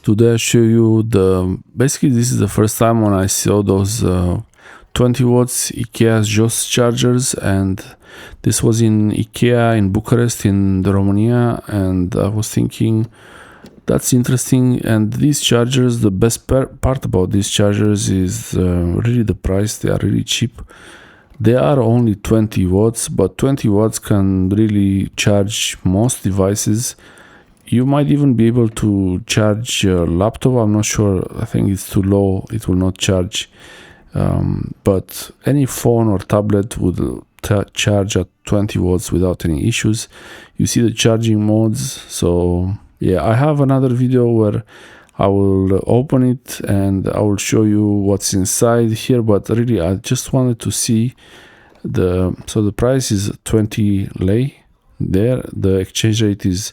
Today I show you basically this is the first time when I saw those 20 watts Ikea Sjoss chargers, and this was in Ikea in Bucharest in Romania, and I was thinking that's interesting. And these chargers, the best part about these chargers is really the price. They are really cheap. They are only 20 watts, but 20 watts can really charge most devices. You might even be able to charge your laptop. I'm not sure. I think it's too low. It will not charge. But any phone or tablet would charge at 20 watts without any issues. You see the charging modes. So yeah, I have another video where I will open it and I will show you what's inside here. But really, I just wanted to see so the price is 20 lei there. The exchange rate is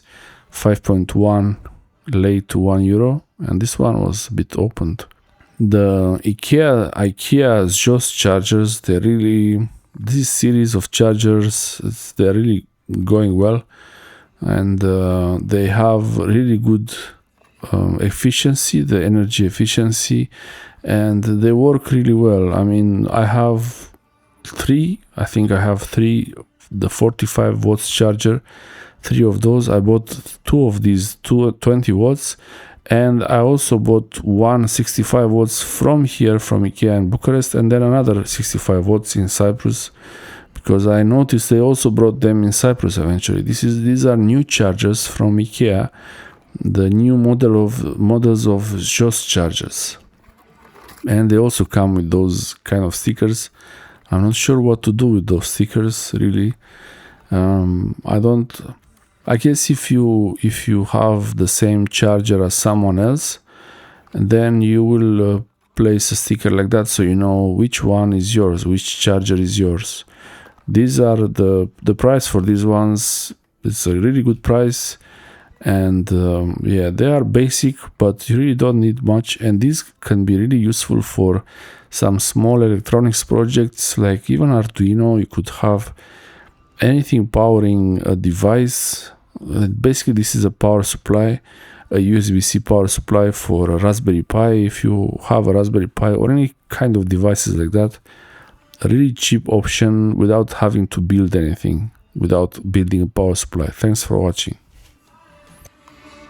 5.1 lei to €1, and this one was a bit opened. The IKEA Sjoss chargers, this series of chargers, they're really going well, and they have really good efficiency, the energy efficiency, and they work really well. I mean, I have three, the 45 watts charger, 3 of those. I bought 2 of these 20 watts, and I also bought one 65 watts from Ikea in Bucharest, and then another 65 watts in Cyprus, because I noticed they also brought them in Cyprus eventually. These are new chargers from Ikea, the new models of Sjoss chargers, and they also come with those kind of stickers. I'm not sure what to do with those stickers, really. I guess if you have the same charger as someone else, then you will place a sticker like that, so you know which one is yours, which charger is yours. These are the price for these ones. It's a really good price, and yeah, they are basic, but you really don't need much, and these can be really useful for some small electronics projects, like even Arduino. You could have anything powering a device. Basically, this is a power supply, a USB-C power supply for a Raspberry Pi. If you have a Raspberry Pi or any kind of devices like that, a really cheap option without having to build anything, without building a power supply. Thanks for watching.